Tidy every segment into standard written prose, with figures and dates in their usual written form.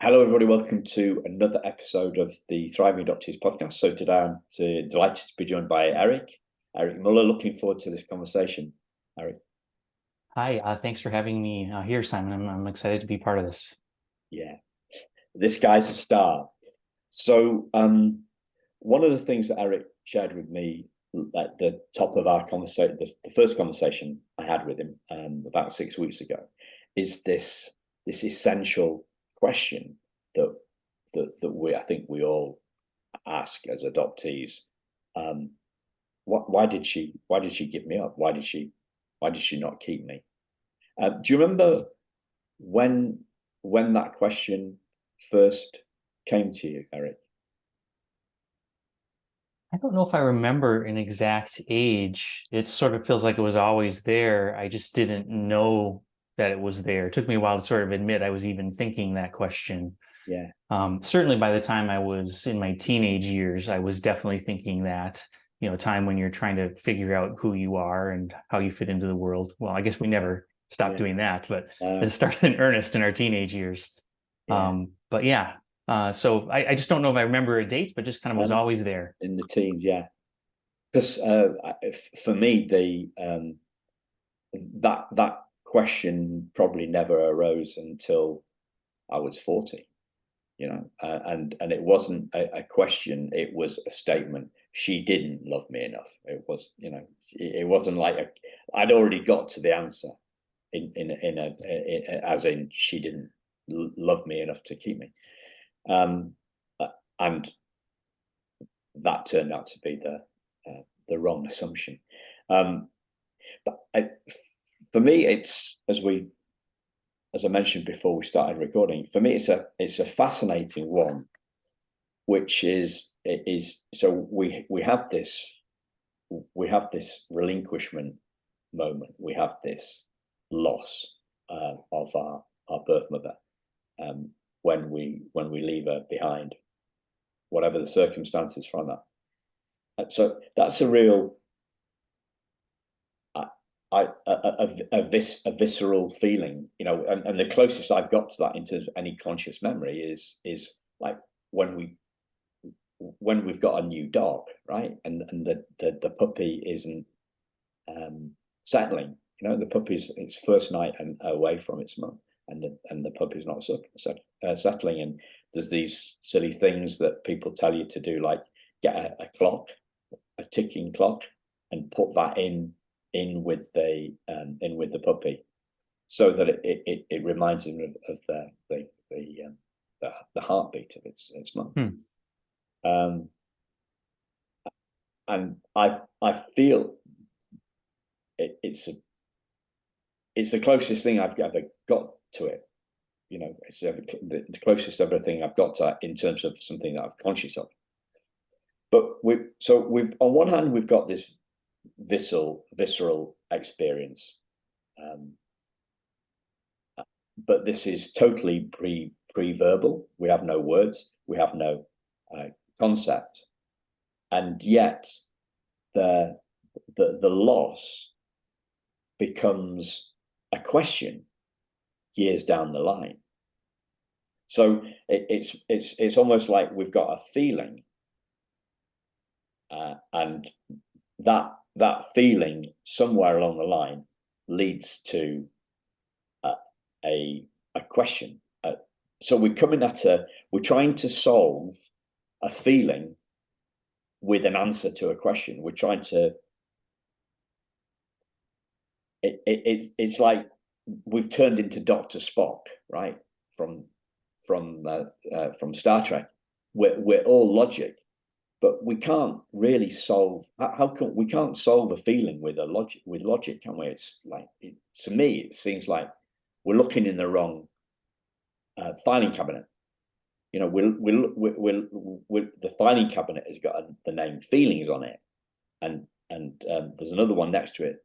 Hello, everybody. Welcome to another episode of the Thriving Doctors podcast. So today I'm delighted to be joined by Eric Mueller. Looking forward to this conversation, Eric. Hi, thanks for having me here, Simon. I'm excited to be part of this. Yeah, this guy's a star. So one of the things that Eric shared with me at the top of our conversation, the first conversation I had with him about 6 weeks ago, is this essential question that I think we all ask as adoptees. Why did she give me up? Why did she not keep me? Do you remember when that question first came to you, Eric? I don't know if I remember an exact age. It sort of feels like it was always there. I just didn't know that it was there. It took me a while to sort of admit I was even thinking that question. Yeah. Certainly by the time I was in my teenage years, I was definitely thinking that, time when you're trying to figure out who you are and how you fit into the world. Well, I guess we never stopped doing that, but it started in earnest in our teenage years. Yeah. But yeah, so I just don't know if I remember a date, but just kind of was always there. In the teens, yeah. Because for me, that question probably never arose until I was 40. And it wasn't a question; it was a statement. She didn't love me enough. It was, it wasn't like I'd already got to the answer as in she didn't love me enough to keep me. And that turned out to be the wrong assumption. But for me, it's as I mentioned before we started recording. For me, it's a fascinating one, which is so we have this relinquishment moment. We have this loss of our birth mother when we leave her behind, whatever the circumstances from that. So that's a real a visceral feeling, and the closest I've got to that in terms of any conscious memory is like when we've got a new dog, right? And the puppy isn't settling. The puppy's its first night and away from its mum, and the puppy's not settling. And there's these silly things that people tell you to do, like get a clock, a ticking clock, and put that in with the puppy, so that it reminds him of the heartbeat of its mum. And I feel it's the closest thing I've ever got to it. It's the closest ever thing I've got to in terms of something that I'm conscious of. But we've on one hand we've got this visceral experience, but this is totally pre-verbal. We have no words, we have no concept, and yet the loss becomes a question years down the line. So it's almost like we've got a feeling, and that feeling somewhere along the line leads to a question. So we're trying to solve a feeling with an answer to a question. We're trying to. It's like we've turned into Dr. Spock, right? From Star Trek. We're all logic, but we can't really solve. We can't solve a feeling with logic, can we? It's like to me, it seems like we're looking in the wrong filing cabinet. The filing cabinet has got the name feelings on it, and there's another one next to it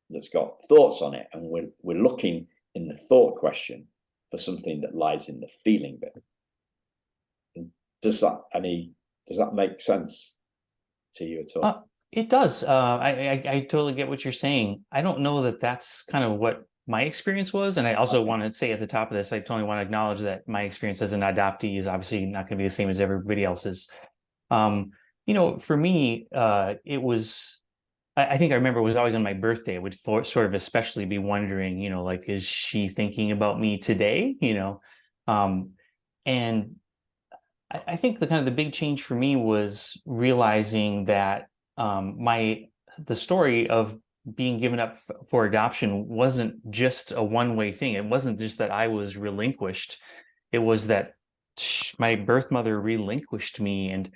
that's got thoughts on it, and we're looking in the thought question for something that lies in the feeling bit. And does that make sense to you at all? It does. I totally get what you're saying. I don't know that that's kind of what my experience was. And I also Okay. want to say at the top of this, I totally want to acknowledge that my experience as an adoptee is obviously not going to be the same as everybody else's. Um, for me, it was, I think I remember it was always on my birthday. I would sort of especially be wondering, like, is she thinking about me today? Um, and I think the kind of the big change for me was realizing that the story of being given up for adoption wasn't just a one-way thing. It wasn't just that I was relinquished. It was that my birth mother relinquished me. And,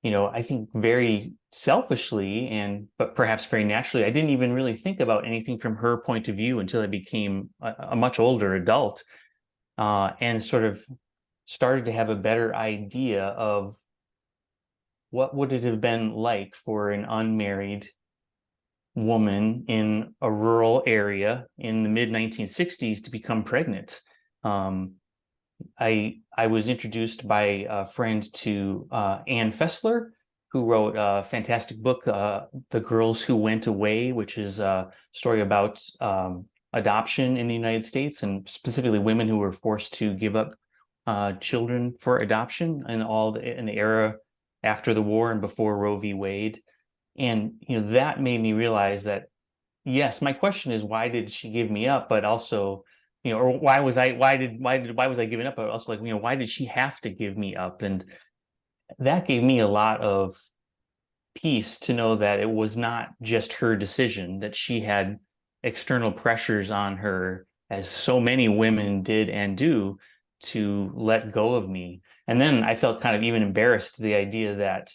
I think very selfishly but perhaps very naturally, I didn't even really think about anything from her point of view until I became a much older adult, and sort of started to have a better idea of what would it have been like for an unmarried woman in a rural area in the mid 1960s to become pregnant. Um, I was introduced by a friend to Ann Fessler, who wrote a fantastic book, "The Girls Who Went Away," which is a story about adoption in the United States, and specifically women who were forced to give up children for adoption in the era after the war and before Roe v. Wade. And that made me realize that, yes, my question is, why did she give me up? But also, or why was I giving up? But also, like, why did she have to give me up? And that gave me a lot of peace to know that it was not just her decision, that she had external pressures on her, as so many women did and do, to let go of me. And then I felt kind of even embarrassed the idea that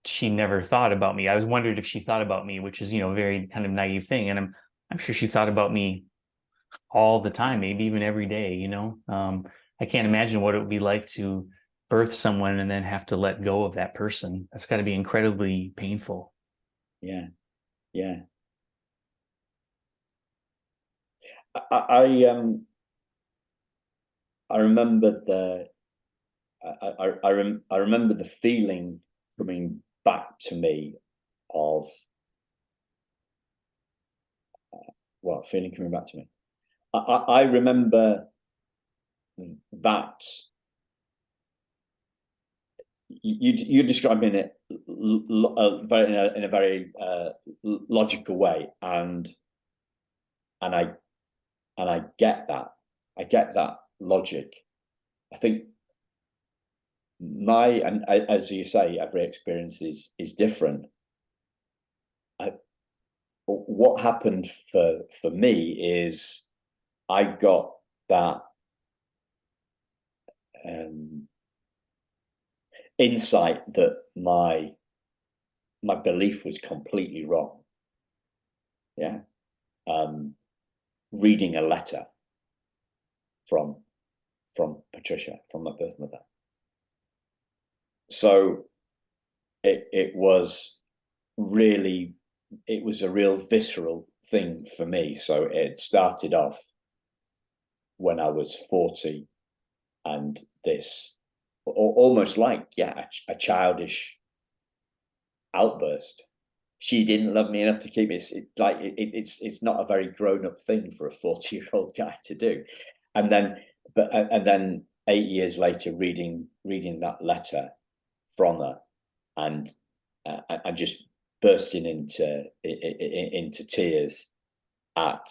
she never thought about me. I was wondered if she thought about me, which is, a very kind of naive thing. And I'm sure she thought about me all the time, maybe even every day. I can't imagine what it would be like to birth someone and then have to let go of that person. That's got to be incredibly painful. Yeah. Yeah. I remember I remember the feeling coming back to me of what feeling coming back to me. I remember that you're describing it in a very logical way, and I get that. I get that logic. I think as you say, every experience is different. What happened for me is I got that insight that my belief was completely wrong. Yeah. Reading a letter from Patricia, from my birth mother. So it was a real visceral thing for me. So it started off when I was 40, and this almost like a childish outburst. She didn't love me enough to keep me. It's not a very grown up thing for a 40-year-old guy to do. And then 8 years later, reading that letter from her, and just bursting into tears at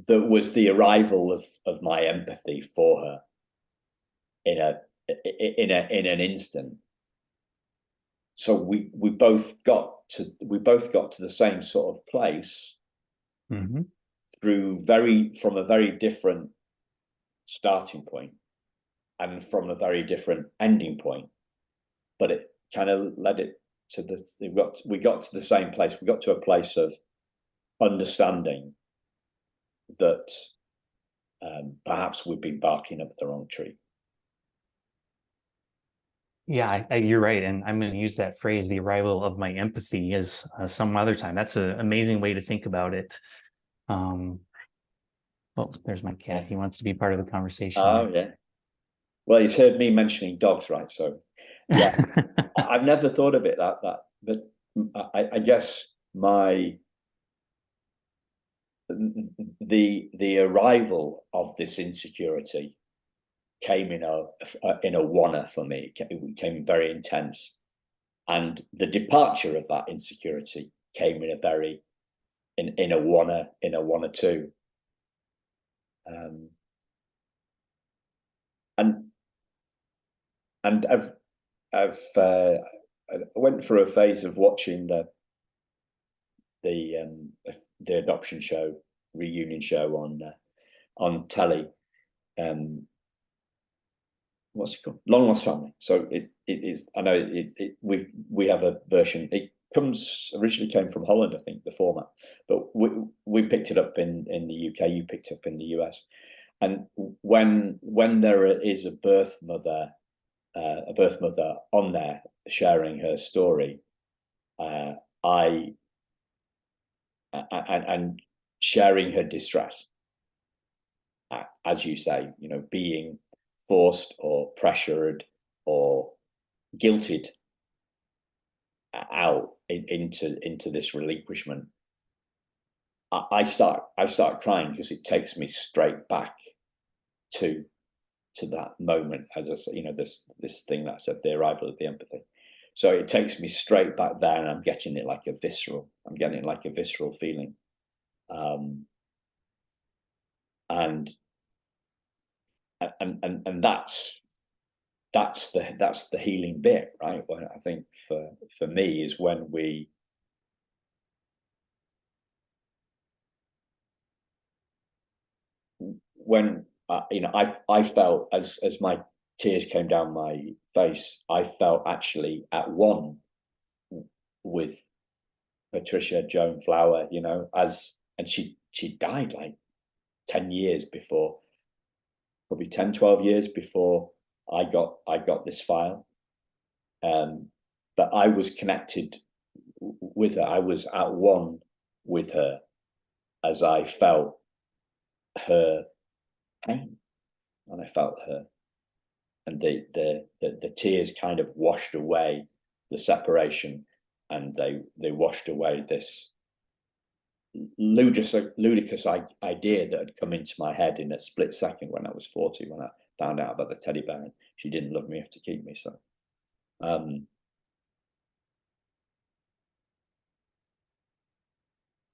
that was the arrival of my empathy for her in an instant. So we both got to the same sort of place, Mm-hmm. from a very different starting point and from a very different ending point, but it kind of led it to we got to the same place. We got to a place of understanding that perhaps we've been barking up the wrong tree. Yeah, you're right. And I'm going to use that phrase, the arrival of my empathy, as some other time. That's an amazing way to think about it. Oh, there's my cat. He wants to be part of the conversation. Oh, yeah. Well, he's heard me mentioning dogs, right? So, yeah, I've never thought of it but I guess the arrival of this insecurity came in a wanna for me. It came very intense, and the departure of that insecurity came in a very in a wanna too. And I've I went through a phase of watching the adoption show, reunion show on telly. What's it called? Long Lost Family. So it is. I know we have a version. It originally came from Holland, I think, the format, but we picked it up in the UK. You picked it up in the US. And when there is a birth mother on there sharing her story, and sharing her distress, as you say, being forced or pressured or guilted out into this relinquishment. I start crying because it takes me straight back to that moment, as I say, this thing that I said, the arrival of the empathy. So it takes me straight back there, and I'm getting it like a visceral feeling. And that's the healing bit, right? When I think for me is when I felt, as my tears came down my face, I felt actually at one with Patricia Joan Flower, and she died like 10 years before, probably 10, 12 years before I got this file. But I was connected with her. I was at one with her as I felt her pain, and I felt her, and the tears kind of washed away the separation, and they washed away this ludicrous idea that had come into my head in a split second when I was 40, when I found out about the teddy bear and she didn't love me enough to keep me. So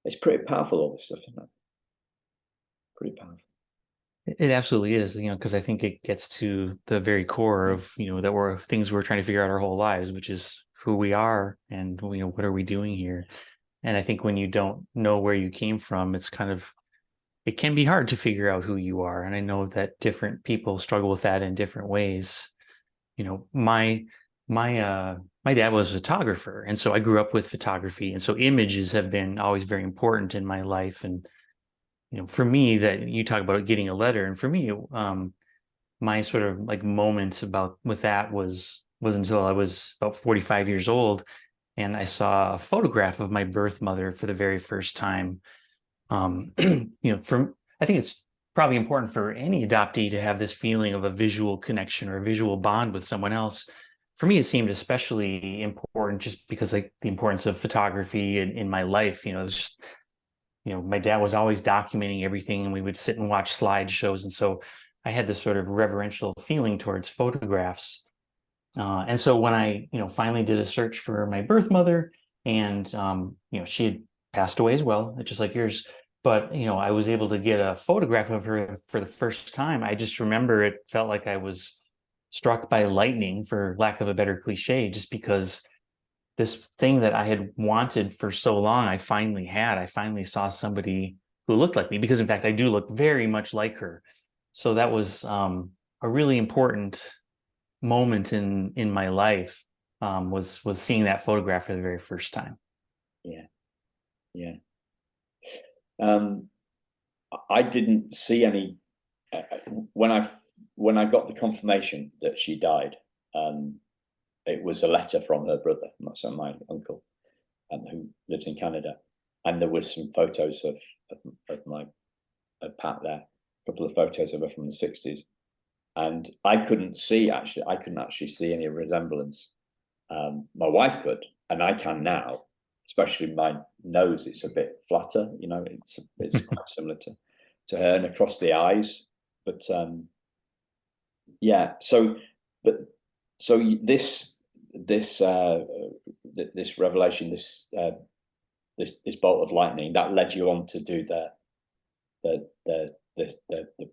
it's pretty powerful, all this stuff, isn't it? Pretty powerful. It absolutely is, because I think it gets to the very core of, that we're trying to figure out our whole lives, which is who we are and, what are we doing here? And I think when you don't know where you came from, it can be hard to figure out who you are. And I know that different people struggle with that in different ways. My dad was a photographer, and so I grew up with photography, and so images have been always very important in my life. And for me, that you talk about getting a letter, and for me, my sort of like moment with that was until I was about 45 years old, and I saw a photograph of my birth mother for the very first time. I think it's probably important for any adoptee to have this feeling of a visual connection or a visual bond with someone else. For me, it seemed especially important just because the importance of photography in my life. It's just, my dad was always documenting everything, and we would sit and watch slideshows. And so I had this sort of reverential feeling towards photographs. And so when I, finally did a search for my birth mother, and, she had passed away as well, just like yours. But, I was able to get a photograph of her for the first time. I just remember it felt like I was struck by lightning, for lack of a better cliche, just because this thing that I had wanted for so long, I finally had. I finally saw somebody who looked like me, because in fact, I do look very much like her. So that was a really important moment in my life, was seeing that photograph for the very first time. Yeah. I didn't see any when I got the confirmation that she died. It was a letter from her brother, so my uncle, who lives in Canada, and there was some photos of Pat there, a couple of photos of her from the 60s, and I couldn't actually see any resemblance. My wife could, and I can now, especially my nose, it's a bit flatter. It's quite similar to her, and across the eyes. But yeah, so but so this this revelation, this bolt of lightning that led you on to do the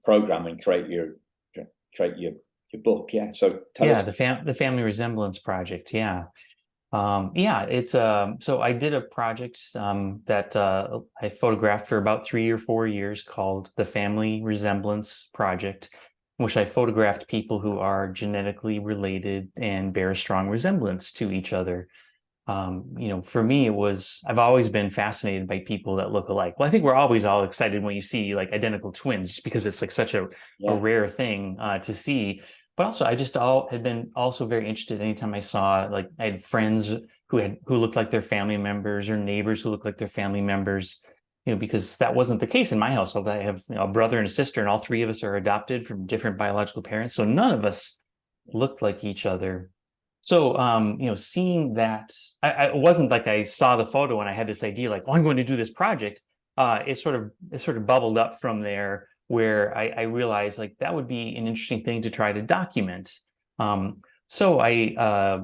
program and create your book. Yeah. So tell Yeah, us. the Family Resemblance Project. Yeah. Yeah, it's so I did a project that I photographed for about 3 or 4 years called the Family Resemblance Project, in which I photographed people who are genetically related and bear a strong resemblance to each other. For me, I've always been fascinated by people that look alike. Well, I think we're always all excited when you see like identical twins, just because it's like such a Yeah. rare thing to see. But also, I just had been also very interested anytime I saw, like, I had friends who looked like their family members, or neighbors who looked like their family members, because that wasn't the case in my household. I have, a brother and a sister, and all three of us are adopted from different biological parents. So none of us looked like each other. So, seeing that, it wasn't like I saw the photo and I had this idea like, oh, I'm going to do this project. It sort of bubbled up from there, where I realized like that would be an interesting thing to try to document. So I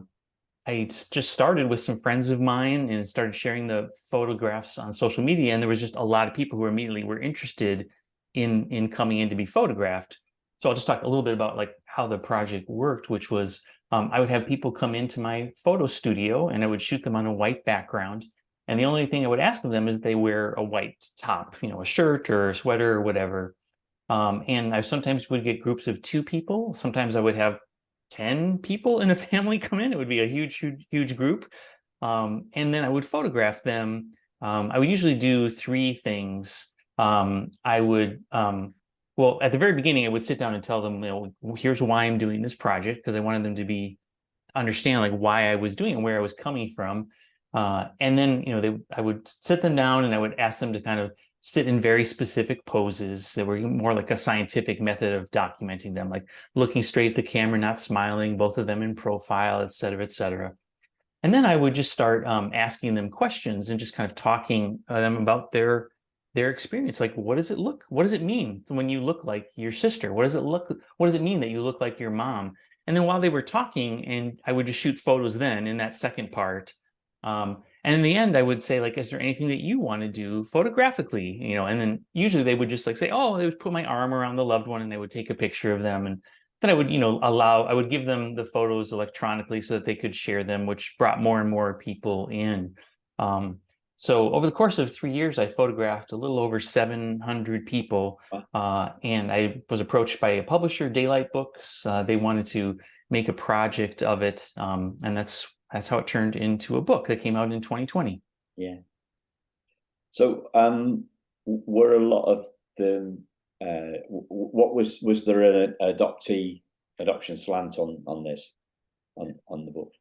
just started with some friends of mine and started sharing the photographs on social media, and there was just a lot of people who immediately were interested in coming in to be photographed. So I'll just talk a little bit about like how the project worked, which was, I would have people come into my photo studio and I would shoot them on a white background. And the only thing I would ask of them is they wear a white top, a shirt or a sweater or whatever. And I sometimes would get groups of 2 people. Sometimes I would have 10 people in a family come in. It would be a huge, huge, huge group. And then I would photograph them. I would usually do 3 things. Well, at the very beginning, I would sit down and tell them, here's why I'm doing this project, because I wanted them to understand like why I was doing it, where I was coming from. And then, I would sit them down and I would ask them to kind of sit in very specific poses that were more like a scientific method of documenting them, like looking straight at the camera, not smiling, both of them in profile, et cetera, et cetera. And then I would just start asking them questions and just kind of talking to them about their experience. Like, what does it mean when you look like your sister? What does it mean that you look like your mom? And then while they were talking, and I would just shoot photos then in that second part. And in the end, I would say, like, is there anything that you want to do photographically? And then usually they would just like say, oh, they would put my arm around the loved one and they would take a picture of them. And then I would, I would give them the photos electronically so that they could share them, which brought more and more people in. So over the course of 3 years, I photographed a little over 700 people. And I was approached by a publisher, Daylight Books. They wanted to make a project of it. And that's how it turned into a book that came out in 2020. Yeah. So were a lot of the what was there an adoption slant on this, on the book?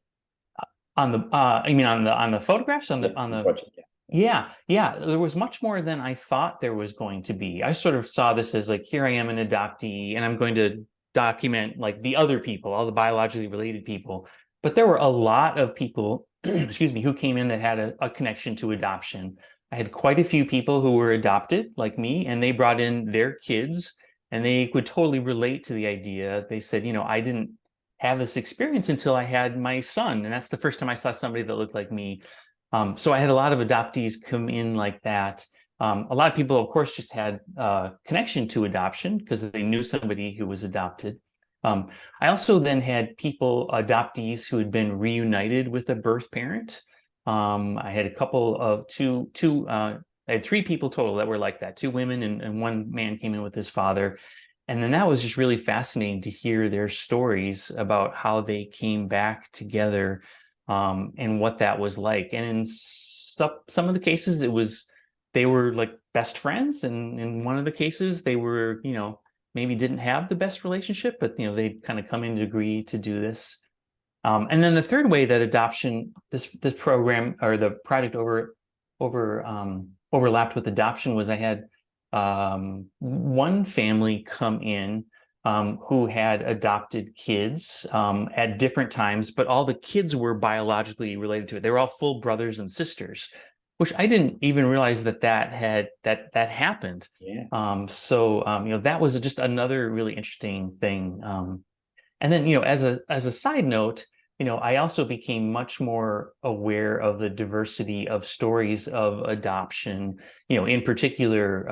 You mean on the photographs, on the project? Yeah, there was much more than I thought there was going to be. I sort of saw this as like, here I am, an adoptee, and I'm going to document like the other people, all the biologically related people. But there were a lot of people, excuse me, who came in that had a connection to adoption. I had quite a few people who were adopted like me, and they brought in their kids, and they would totally relate to the idea. They said, I didn't have this experience until I had my son, and that's the first time I saw somebody that looked like me. So I had a lot of adoptees come in like that. A lot of people, of course, just had a connection to adoption because they knew somebody who was adopted. I also then had adoptees who had been reunited with a birth parent. I had a couple of I had 3 people total that were like that, 2 women and 1 man came in with his father. And then that was just really fascinating to hear their stories about how they came back together, and what that was like. And in some of the cases, they were like best friends. And in one of the cases, they were, maybe didn't have the best relationship, but, they'd kind of come in to agree to do this. And then the third way that this program or the project overlapped with adoption was I had one family come in. who had adopted kids at different times, but all the kids were biologically related to it. They were all full brothers and sisters, which I didn't even realize that happened. Yeah. That was just another really interesting thing. And then, as a side note, I also became much more aware of the diversity of stories of adoption, in particular,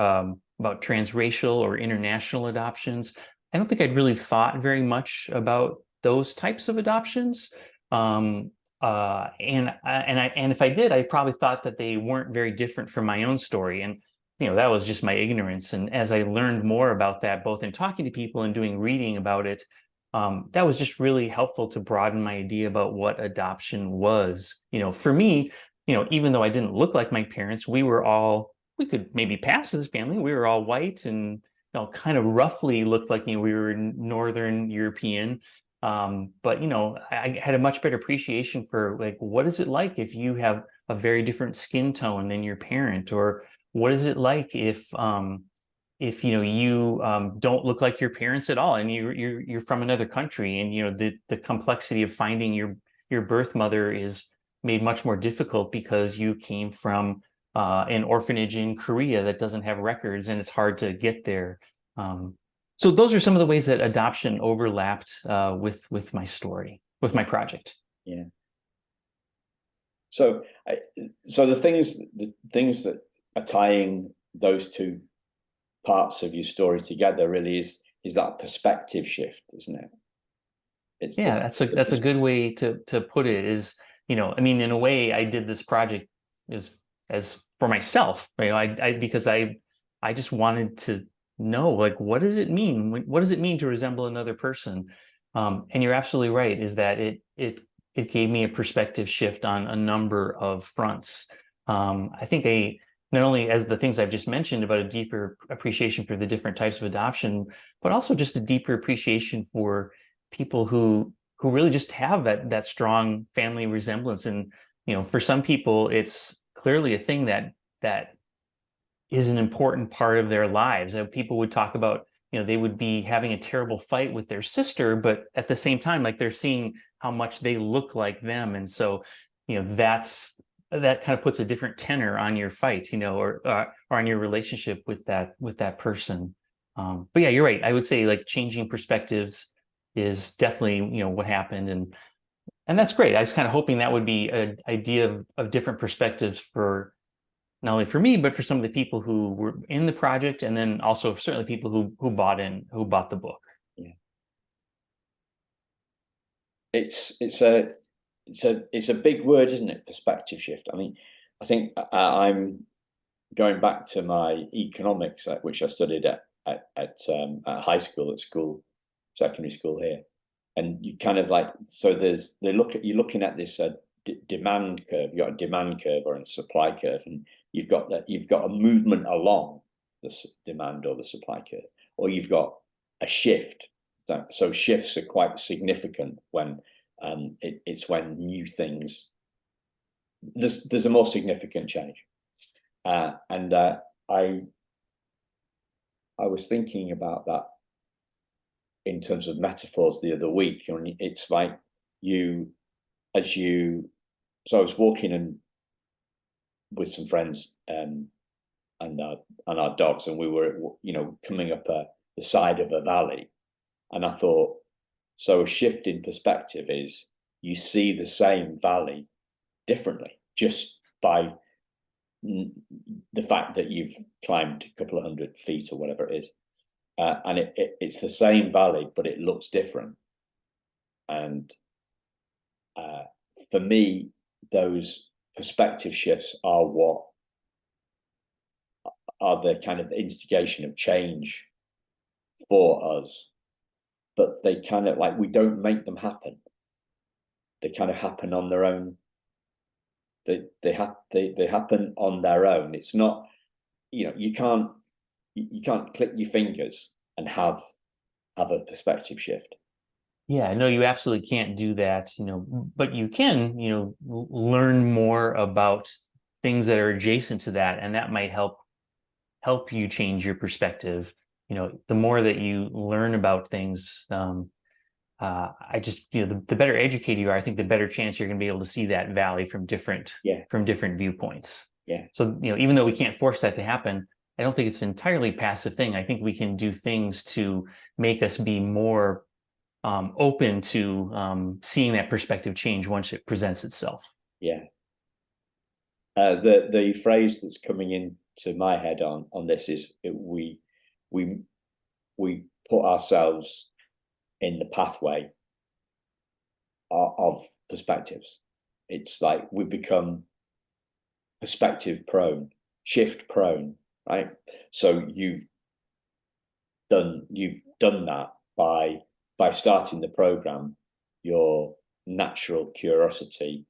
about transracial or international adoptions. I don't think I'd really thought very much about those types of adoptions. And if I did, I probably thought that they weren't very different from my own story. And, that was just my ignorance. And as I learned more about that, both in talking to people and doing reading about it, that was just really helpful to broaden my idea about what adoption was. For me, even though I didn't look like my parents, we could maybe pass as family. We were all white and kind of roughly looked like we were Northern European. But I had a much better appreciation for, like, what is it like if you have a very different skin tone than your parent, or what is it like if you don't look like your parents at all, and you're from another country, and the complexity of finding your birth mother is made much more difficult because you came from an orphanage in Korea that doesn't have records, and it's hard to get there. So those are some of the ways that adoption overlapped with my story, with my project. Yeah. So the things that are tying those two parts of your story together really is that perspective shift, isn't it? That's a good way to put it. Is, I mean, in a way, I did this project as for myself, because I just wanted to know, like, what does it mean? What does it mean to resemble another person? And you're absolutely right, is that it gave me a perspective shift on a number of fronts. I think not only as the things I've just mentioned about a deeper appreciation for the different types of adoption, but also just a deeper appreciation for people who really just have that strong family resemblance. And for some people, it's clearly a thing that is an important part of their lives. People would talk about, they would be having a terrible fight with their sister, but at the same time, like, they're seeing how much they look like them. And so, that kind of puts a different tenor on your fight, or on your relationship with that person. But yeah, you're right. I would say, like, changing perspectives is definitely, what happened. And that's great. I was kind of hoping that would be an idea of different perspectives for not only for me, but for some of the people who were in the project, and then also certainly people who bought the book. Yeah. It's a big word, isn't it? Perspective shift. I mean, I think I'm going back to my economics, which I studied at high school, secondary school here, and you kind of like, so you're looking at this demand curve. You've got a demand curve or a supply curve, and you've got a movement along the demand or the supply curve, or you've got a shift. So shifts are quite significant when it's when new things, there's a more significant change. And I was thinking about that in terms of metaphors the other week, and it's like so I was walking with some friends and our dogs, and we were coming up the side of a valley, and I thought, so a shift in perspective is you see the same valley differently just by the fact that you've climbed a couple of 100 feet or whatever it is, and it's the same valley, but it looks different. And for me, those perspective shifts are the kind of instigation of change for us, but they kind of, like, we don't make them happen. They kind of happen on their own. They happen on their own. It's not, you can't click your fingers and have a perspective shift. Yeah, no, you absolutely can't do that, but you can, learn more about things that are adjacent to that, and that might help you change your perspective. the more that you learn about things, I just, the better educated you are, I think the better chance you're going to be able to see that valley from different viewpoints. Yeah. So, even though we can't force that to happen, I don't think it's an entirely passive thing. I think we can do things to make us be more open to seeing that perspective change once it presents itself. Yeah. The phrase that's coming into my head on this is we put ourselves in the pathway of perspectives. It's like we become perspective prone, shift prone, right? So you've done that by starting the program. Your natural curiosity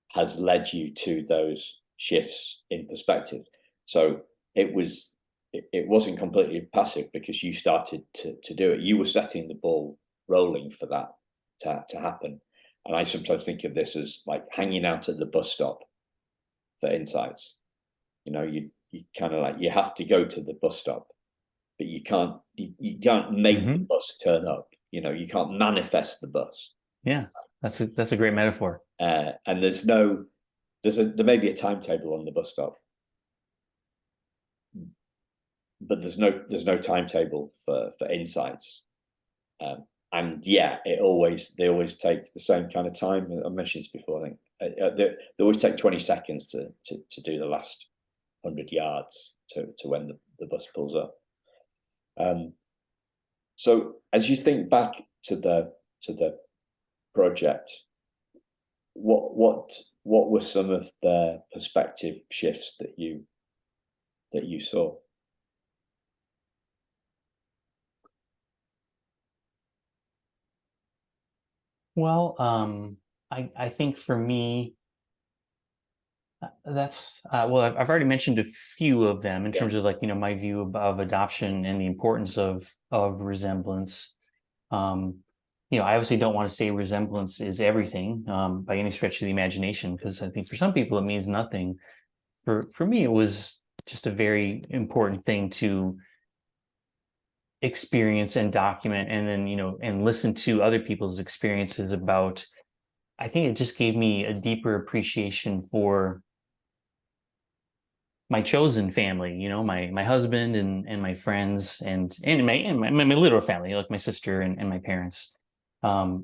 has led you to those shifts in perspective. So it wasn't completely passive because you started to do it. You were setting the ball rolling for that to happen. And I sometimes think of this as like hanging out at the bus stop for insights. You kind of like, you have to go to the bus stop, but you can't make the bus turn up. You can't manifest the bus. Yeah, that's a great metaphor. And there may be a timetable on the bus stop, but there's no timetable for insights. And yeah, they always take the same kind of time. I mentioned this before. I think they always take 20 seconds to do the last 100 yards to when the bus pulls up. So as you think back to the project, what were some of the perspective shifts that you saw? Well, I think for me, that's well, I've already mentioned a few of them in terms of like, my view of adoption and the importance of resemblance. I obviously don't want to say resemblance is everything by any stretch of the imagination, because I think for some people it means nothing. For me, it was just a very important thing to experience and document, and then and listen to other people's experiences about. I think it just gave me a deeper appreciation for my chosen family, my husband and my friends and my literal family, like my sister and my parents. I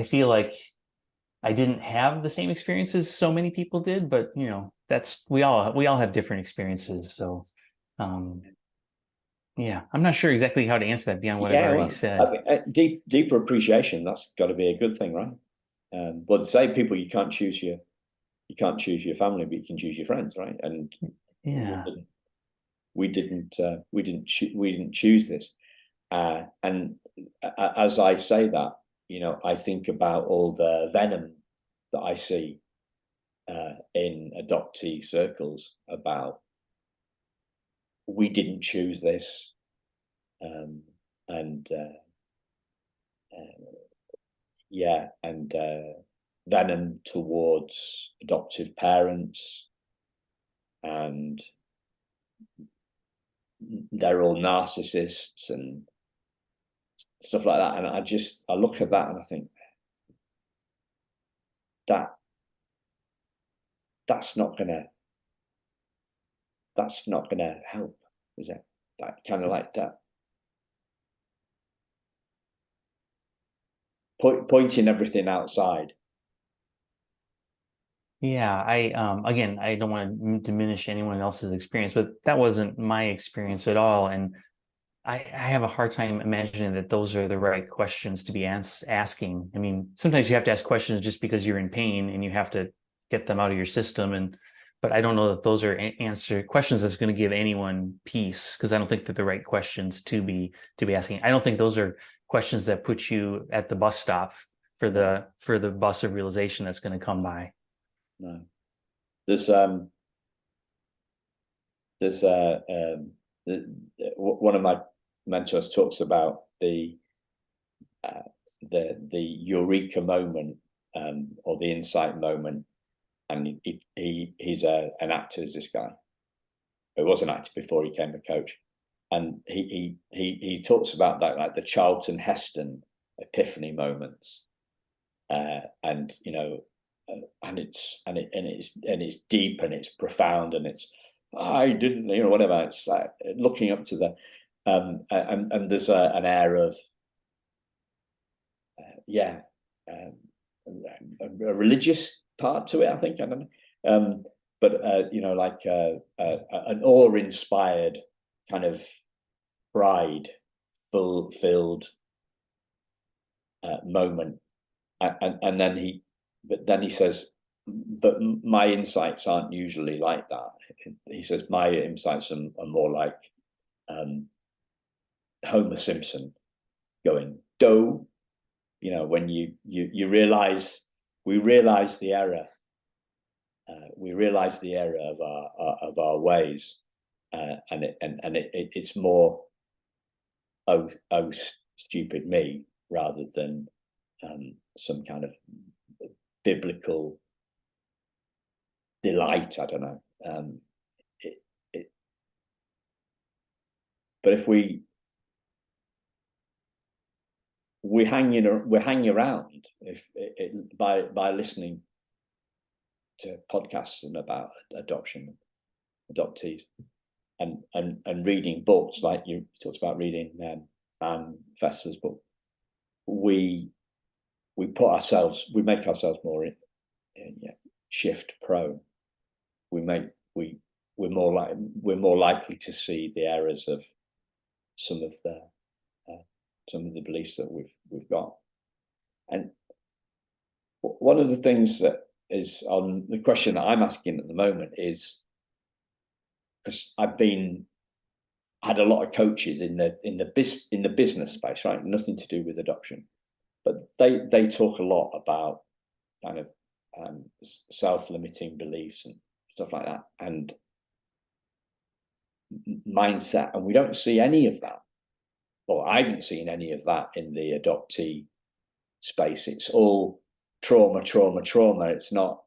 feel like I didn't have the same experiences so many people did, but that's we all have different experiences. So yeah, I'm not sure exactly how to answer that beyond what I've already said. I mean, deeper appreciation, that's got to be a good thing, right? But to say people, you can't choose your family, but you can choose your friends, right? And yeah, we didn't choose this. And as I say that, I think about all the venom that I see in adoptee circles about we didn't choose this, and yeah, and venom towards adoptive parents, and they're all narcissists and stuff like that. And I look at that and I think that's not gonna help, is it? That kind of like that pointing everything outside. Yeah, again, I don't want to diminish anyone else's experience, but that wasn't my experience at all. And I have a hard time imagining that those are the right questions to be asking. I mean, sometimes you have to ask questions just because you're in pain and you have to get them out of your system. But I don't know that those are questions that's going to give anyone peace, because I don't think they're the right questions to be asking. I don't think those are questions that put you at the bus stop for the bus of realization that's going to come by. No, there's one of my mentors talks about the eureka moment, or the insight moment, and he's an actor, this guy, He was an actor before he became a coach, and he talks about that, like the Charlton Heston epiphany moments, and and it's deep and it's profound and it's I didn't whatever. It's like looking up to the and there's an air of a religious part to it, I think. I don't know. But like an awe-inspired kind of pride filled moment, and then he says, but my insights aren't usually like that. He says my insights are more like Homer Simpson going dough. When you realize we realize the error. We realize the error of our ways, and it's more oh stupid me rather than some kind of biblical delight. I don't know. But if we hang around by listening to podcasts and about adoption, adoptees, and reading books like you talked about reading Anne Fesler's book, we make ourselves more shift prone. We're more likely to see the errors of some of the beliefs that we've got. And one of the things that is on the question that I'm asking at the moment is, because I've had a lot of coaches in the business space, right? Nothing to do with adoption, but they talk a lot about kind of self-limiting beliefs and stuff like that, and mindset, and we don't see any of that. Well, I haven't seen any of that in the adoptee space. It's all trauma. It's not.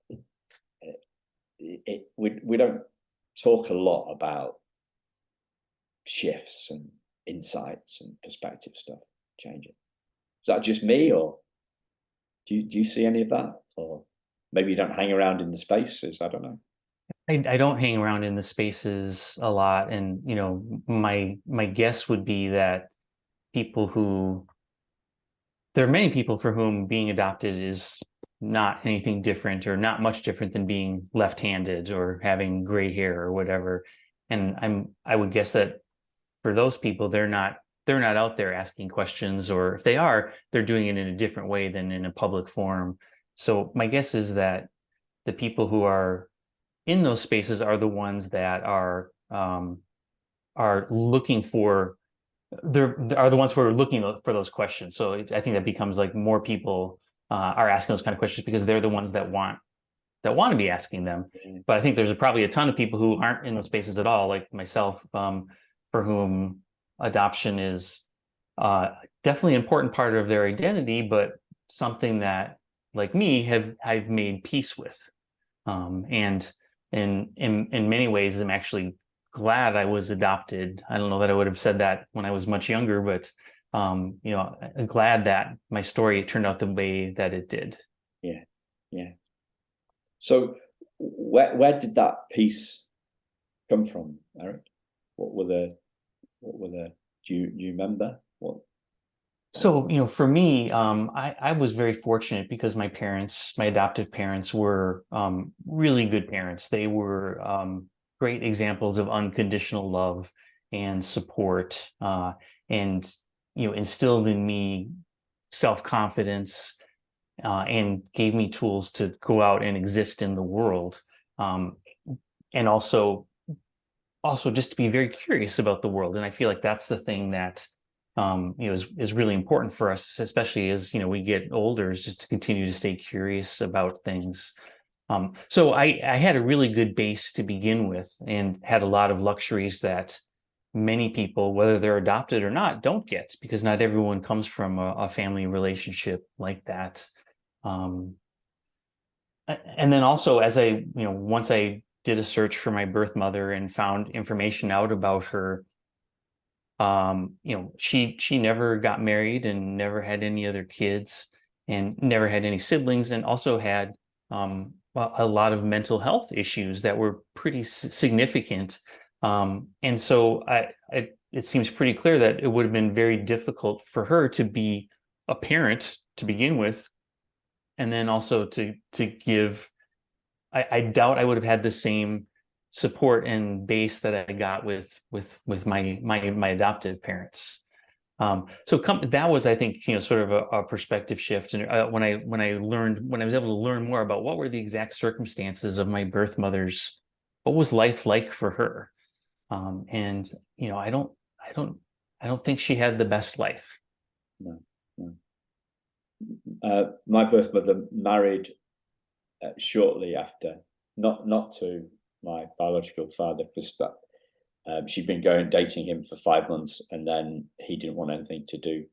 We don't talk a lot about shifts and insights and perspective stuff changing. Is that just me, or do you see any of that? Or maybe you don't hang around in the spaces. I don't know. I don't hang around in the spaces a lot, and my guess would be that there are many people for whom being adopted is not anything different or not much different than being left-handed or having gray hair or whatever. And I would guess that for those people, they're not out there asking questions, or if they are, they're doing it in a different way than in a public forum. So my guess is that the people who are in those spaces are the ones that are looking for are the ones who are looking for those questions. So I think that becomes like more people are asking those kind of questions because they're the ones that want to be asking them. But I think there's probably a ton of people who aren't in those spaces at all, like myself, for whom adoption is definitely an important part of their identity, but something that, like me, I've made peace with. And in many ways, I'm actually glad I was adopted. I don't know that I would have said that when I was much younger, but I'm glad that my story turned out the way that it did. Yeah. So where did that peace come from, Eric? What were the do you remember what? So, for me, I was very fortunate because my adoptive parents were really good parents. They were great examples of unconditional love and support, and instilled in me self-confidence, and gave me tools to go out and exist in the world, and also just to be very curious about the world. And I feel like that's the thing that is really important for us, especially as we get older, is just to continue to stay curious about things. So I had a really good base to begin with, and had a lot of luxuries that many people, whether they're adopted or not, don't get, because not everyone comes from a family relationship like that. And then also, as once I did a search for my birth mother and found information out about her. She never got married and never had any other kids and never had any siblings, and also had a lot of mental health issues that were pretty significant. And so it seems pretty clear that it would have been very difficult for her to be a parent to begin with, and then also to give. I doubt I would have had the same support and base that I got with my adoptive parents. That was, I think, sort of a perspective shift. And when I was able to learn more about what were the exact circumstances of my birth mother's, what was life like for her, and I don't think she had the best life. No, no. My birth mother married shortly after, not to my biological father, because she'd been dating him for 5 months, and then he didn't want anything to do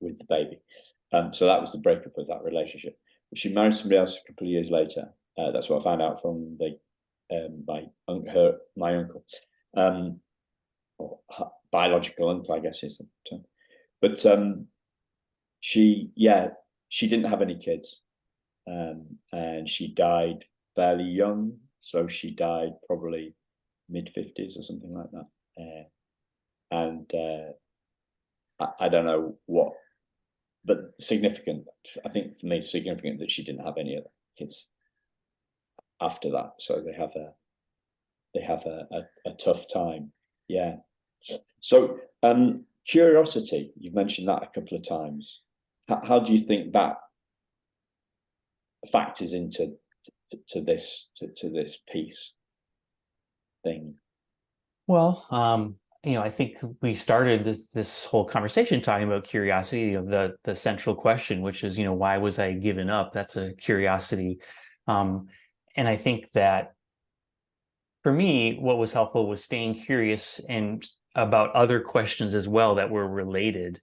with the baby. So that was the breakup of that relationship. She married somebody else a couple of years later. That's what I found out from my uncle, or biological uncle, I guess is the term. But she didn't have any kids, and she died fairly young. So she died probably mid-50s or something like that. I don't know what, but significant. I think for me, significant that she didn't have any other kids after that. So they have a tough time. Yeah. So curiosity, you've mentioned that a couple of times. How do you think that factors into this piece thing? Well, I think we started this whole conversation talking about curiosity, of the central question, which is, why was I given up? That's a curiosity. And I think that for me, what was helpful was staying curious and about other questions as well that were related.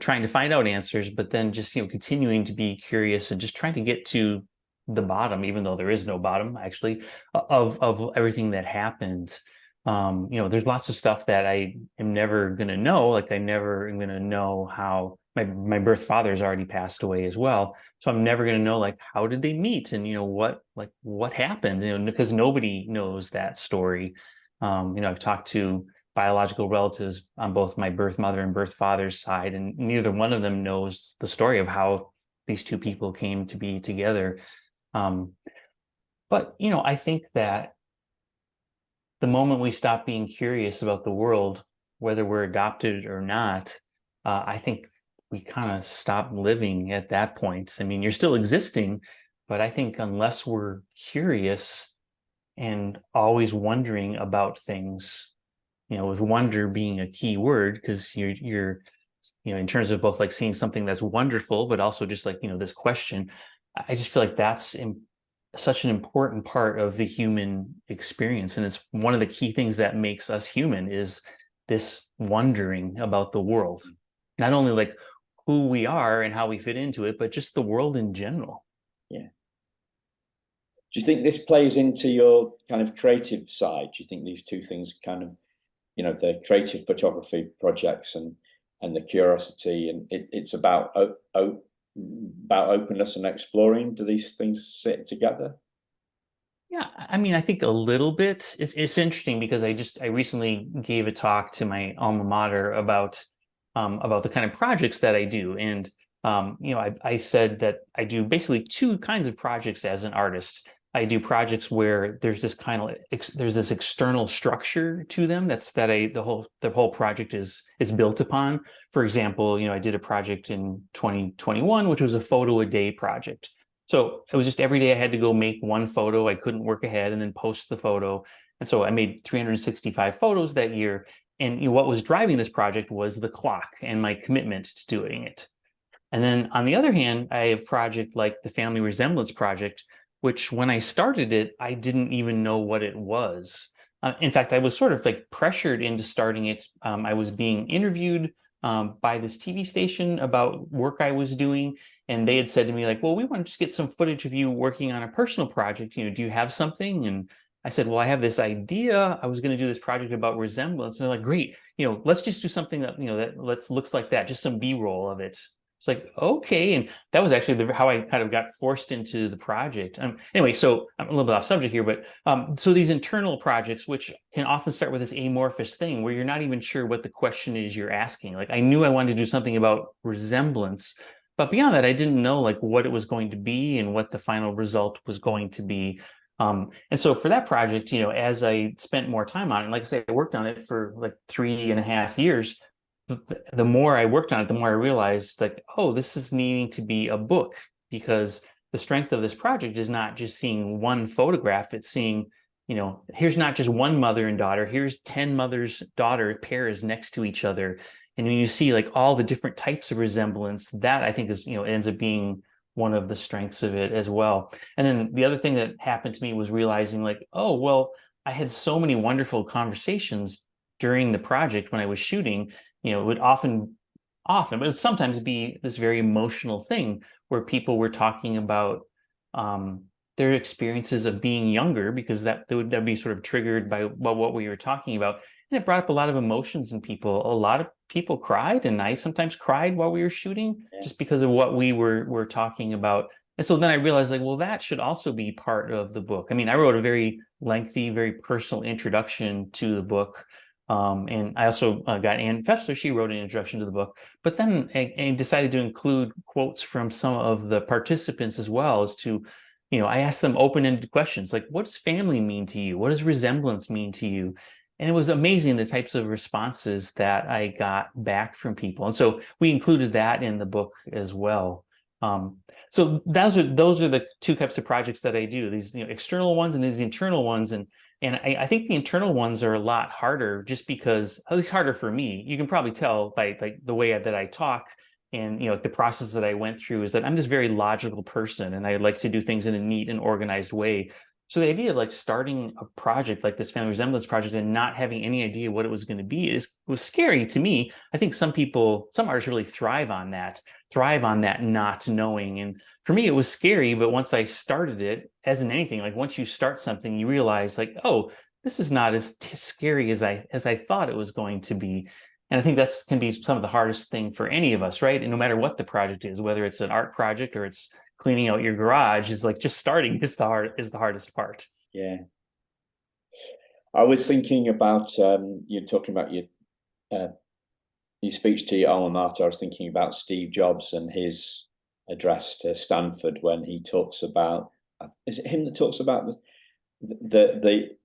Trying to find out answers, but then just continuing to be curious and just trying to get to the bottom, even though there is no bottom actually, of everything that happened. There's lots of stuff that I am never going to know. Like I never am going to know how my birth father's already passed away as well. So I'm never going to know, like, how did they meet, and what happened, because nobody knows that story. I've talked to biological relatives on both my birth mother and birth father's side, and neither one of them knows the story of how these two people came to be together. But I think that the moment we stop being curious about the world, whether we're adopted or not, I think we kind of stop living at that point. I mean, you're still existing, but I think unless we're curious and always wondering about things, with wonder being a key word, because you're in terms of both like seeing something that's wonderful, but also just like, this question, I just feel like that's such an important part of the human experience. And it's one of the key things that makes us human, is this wondering about the world, not only like who we are and how we fit into it, but just the world in general. Yeah. Do you think this plays into your kind of creative side? Do you think these two things kind of, the creative photography projects and the curiosity, and it's about openness and exploring? Do these things sit together? Yeah, I mean, I think a little bit. It's interesting because I recently gave a talk to my alma mater about the kind of projects that I do, and I said that I do basically two kinds of projects as an artist. I do projects where there's this external structure to them the whole project is built upon. For example, I did a project in 2021, which was a photo a day project. So it was just every day I had to go make one photo. I couldn't work ahead and then post the photo. And so I made 365 photos that year. And what was driving this project was the clock and my commitment to doing it. And then on the other hand, I have a project like the Family Resemblance Project, which when I started it, I didn't even know what it was. In fact, I was sort of like pressured into starting it. I was being interviewed by this TV station about work I was doing. And they had said to me, like, well, we want to just get some footage of you working on a personal project. Do you have something? And I said, well, I have this idea. I was going to do this project about resemblance. And they're like, great, let's just do something that, that looks like that, just some B-roll of it. It's like, okay. And that was actually how I kind of got forced into the project. Anyway, so I'm a little bit off subject here, but so these internal projects, which can often start with this amorphous thing where you're not even sure what the question is you're asking. Like I knew I wanted to do something about resemblance, but beyond that, I didn't know like what it was going to be and what the final result was going to be. And so for that project, as I spent more time on it, like I say, I worked on it for like 3.5 years. The more I worked on it, the more I realized like, oh, this is needing to be a book, because the strength of this project is not just seeing one photograph, it's seeing, here's not just one mother and daughter, here's 10 mothers, daughter pairs next to each other. And when you see like all the different types of resemblance, that I think is, ends up being one of the strengths of it as well. And then the other thing that happened to me was realizing like, oh, well, I had so many wonderful conversations during the project when I was shooting. It would often, but it would sometimes be this very emotional thing where people were talking about their experiences of being younger, because that'd be sort of triggered by what we were talking about. And it brought up a lot of emotions in people. A lot of people cried, and I sometimes cried while we were shooting just because of what we were talking about. And so then I realized like, well, that should also be part of the book. I mean, I wrote a very lengthy, very personal introduction to the book. And I also got Ann Fessler, she wrote an introduction to the book, but then I decided to include quotes from some of the participants as well, as to, I asked them open-ended questions like, what does family mean to you? What does resemblance mean to you? And it was amazing the types of responses that I got back from people. And so we included that in the book as well. So those are the two types of projects that I do, these external ones and these internal ones. And I think the internal ones are a lot harder, just because, at least harder for me. You can probably tell by like the way that I talk and the process that I went through, is that I'm this very logical person and I like to do things in a neat and organized way. So the idea of like starting a project like this family resemblance project and not having any idea what it was going to be was scary to me. I think some artists really thrive on that not knowing. And for me, it was scary. But once I started it, as in anything, like once you start something, you realize like, oh, this is not as scary as I thought it was going to be. And I think that's can be some of the hardest thing for any of us, right? And no matter what the project is, whether it's an art project or it's cleaning out your garage, is like just starting is the hardest part. Yeah. I was thinking about you're talking about your speech to your alma mater. I was thinking about Steve Jobs and his address to Stanford when he talks about, is it him that talks about the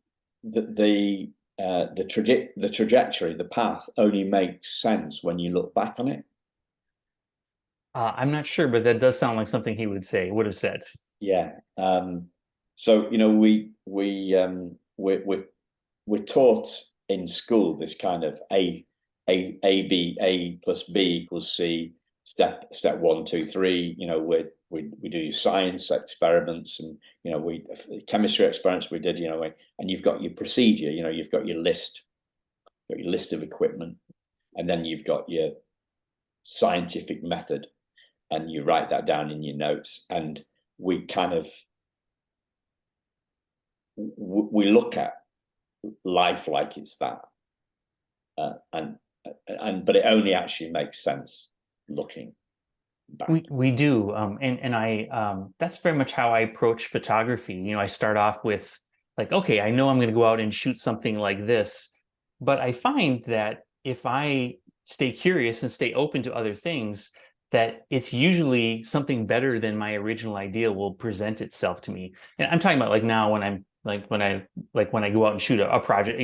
trajectory, the path only makes sense when you look back on it. I'm not sure, but that does sound like something he would have said. Yeah. So we're taught in school this kind of A plus B equals C, step 1, 2, 3. We do science experiments, and we chemistry experiments we did, and you've got your procedure, you've got your list of equipment, and then you've got your scientific method, and you write that down in your notes. And we kind of we look at life like it's that, but it only actually makes sense looking back. We do, and I that's very much how I approach photography. I start off with like, okay, I know I'm going to go out and shoot something like this, but I find that if I stay curious and stay open to other things, that it's usually something better than my original idea will present itself to me. And I'm talking about like now when I'm when I go out and shoot a project,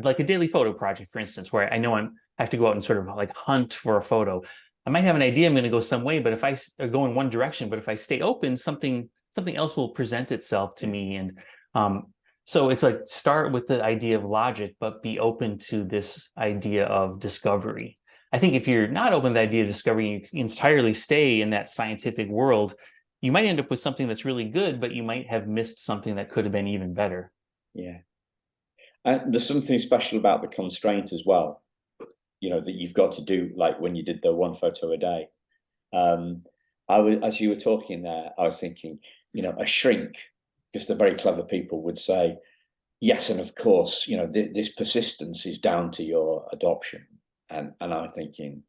like a daily photo project, for instance, where I know I have to go out and sort of like hunt for a photo. I might have an idea I'm going to go some way, but if I go in one direction, but if I stay open, something else will present itself to me. And so it's like start with the idea of logic, but be open to this idea of discovery. I think if you're not open to the idea of discovery, you entirely stay in that scientific world, you might end up with something that's really good, but you might have missed something that could have been even better. Yeah. There's something special about the constraint as well, that you've got to do, like when you did the one photo a day. As you were talking there, I was thinking, a shrink, just the very clever people would say, yes, and of course, this persistence is down to your adoption, and I'm thinking,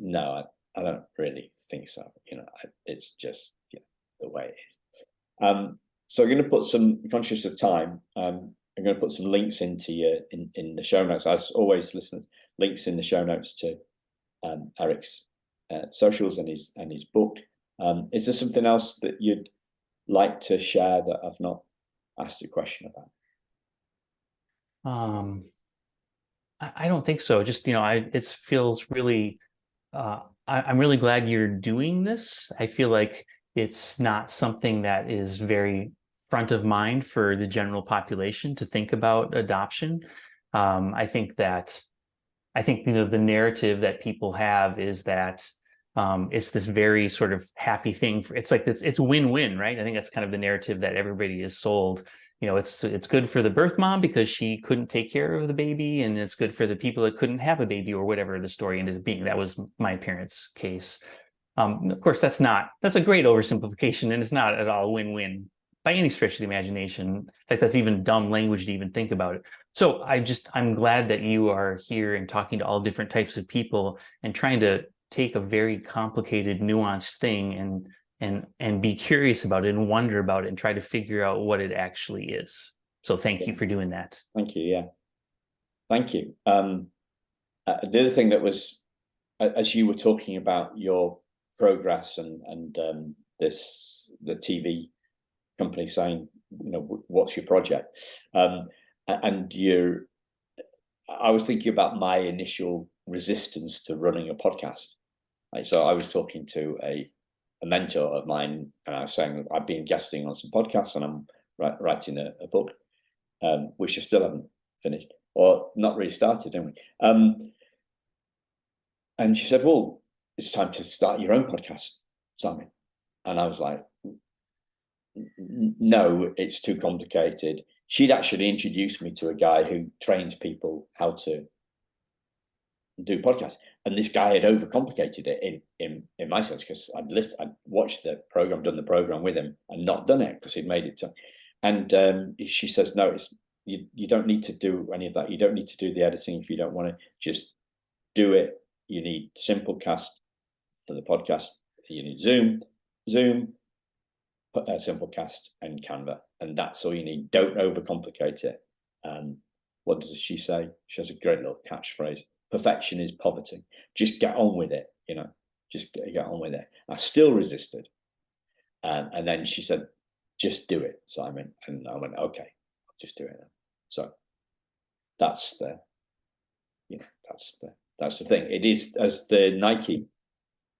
no, I don't really think so. It's just the way it is. So I'm going to put some, conscious of time. I'm going to put some links into you in the show notes. As always, listeners, links in the show notes to Eric's socials and his book. Is there something else that you'd like to share that I've not asked a question about? I don't think so. Just, it feels really, I'm really glad you're doing this. I feel like it's not something that is very front of mind for the general population to think about adoption. I think the narrative that people have is that it's this very sort of happy thing. It's win-win, right? I think that's kind of the narrative that everybody is sold. It's good for the birth mom because she couldn't take care of the baby, and it's good for the people that couldn't have a baby, or whatever the story ended up being. That was my parents' case. Of course, that's a great oversimplification, and it's not at all win-win by any stretch of the imagination. In fact, that's even dumb language to even think about it. So I'm glad that you are here and talking to all different types of people and trying to take a very complicated, nuanced thing and be curious about it and wonder about it and try to figure out what it actually is. So thank you for doing that. Thank you. Yeah. Thank you. The other thing that was, as you were talking about your progress and the TV company saying, what's your project? And I was thinking about my initial resistance to running a podcast. So I was talking to a mentor of mine, and I was saying I've been guesting on some podcasts, and I'm writing a book, which I still haven't finished or not really started, anyway. And she said, "Well, it's time to start your own podcast, Simon." And I was like, "No, it's too complicated." She'd actually introduced me to a guy who trains people how to do podcasts, and this guy had overcomplicated it in my sense, because I'd watched the program, done the program with him, and not done it because he'd made it. And she says, "No, you don't need to do any of that. You don't need to do the editing if you don't want to. Just do it. You need Simplecast for the podcast. You need Zoom, Simplecast, and Canva, and that's all you need. Don't overcomplicate it." What does she say? She has a great little catchphrase: "Perfection is poverty." Just get on with it. Just get on with it. I still resisted, and then she said, "Just do it, Simon." And I went, "Okay, I'll just do it then." So that's the thing. It is as the Nike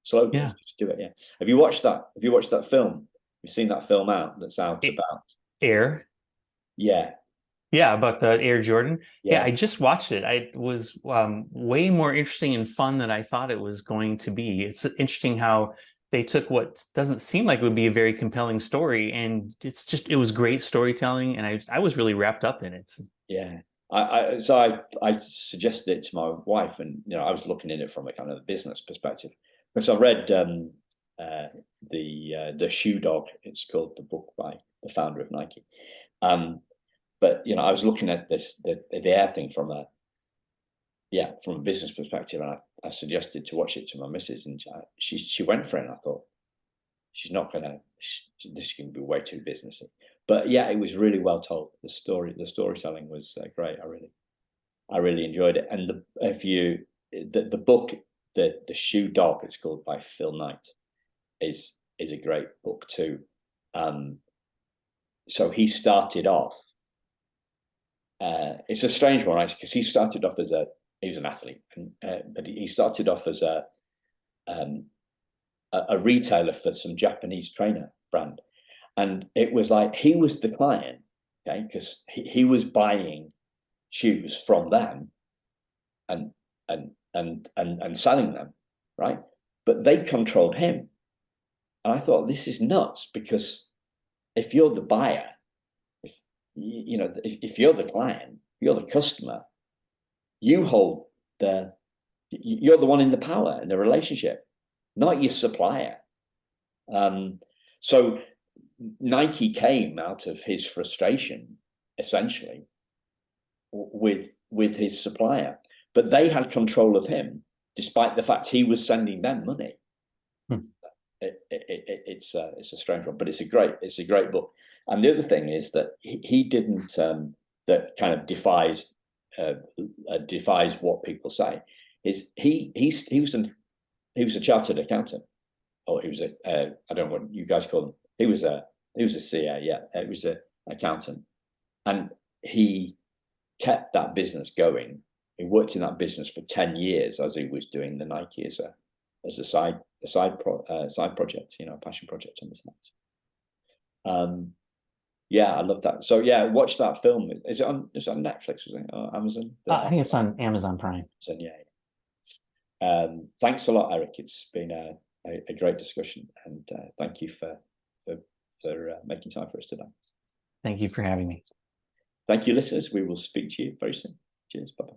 slogan. Yeah. Just do it. Yeah. Have you watched that? Have you watched that film? You've seen that film that's out about Air? Yeah. Yeah, about the Air Jordan. Yeah, Yeah. I just watched it. It was way more interesting and fun than I thought it was going to be. It's interesting how they took what doesn't seem like it would be a very compelling story, and it was great storytelling, and I was really wrapped up in it. Yeah. I suggested it to my wife, and I was looking at it from a kind of business perspective, because I read the Shoe Dog. It's called, the book by the founder of Nike. But I was looking at the Air thing from a business perspective, and I suggested to watch it to my missus, and she went for it. And I thought, she's not gonna. This is going to be way too businessy. But yeah, it was really well told. The storytelling was great. I really enjoyed it. And the book, the Shoe Dog, it's called, by Phil Knight, is a great book too. So he started off. It's a strange one, right? Because he started off he was an athlete, but he started off as a retailer for some Japanese trainer brand. And it was like he was the client, okay, because he was buying shoes from them and selling them, right? But they controlled him. And I thought, this is nuts, because if you're the buyer, if you're the client, you're the customer, you're the one in the power in the relationship, not your supplier. So Nike came out of his frustration essentially, with his supplier, but they had control of him, despite the fact he was sending them money. It's a strange one, but it's a great book. And the other thing is that he didn't that kind of defies what people say. Is he was a chartered accountant, or he was a I don't know what you guys call him. He was a CA, yeah. It was an accountant, and he kept that business going. He worked in that business for 10 years as he was doing the Nike as a side project, you know, a passion project on the side. Yeah, I love that. So yeah, watch that film. Is it on Netflix, or Amazon? I think it's on Amazon Prime. So yeah. Thanks a lot, Eric. It's been a great discussion, and thank you for making time for us today. Thank you for having me. Thank you, listeners. We will speak to you very soon. Cheers. Bye-bye.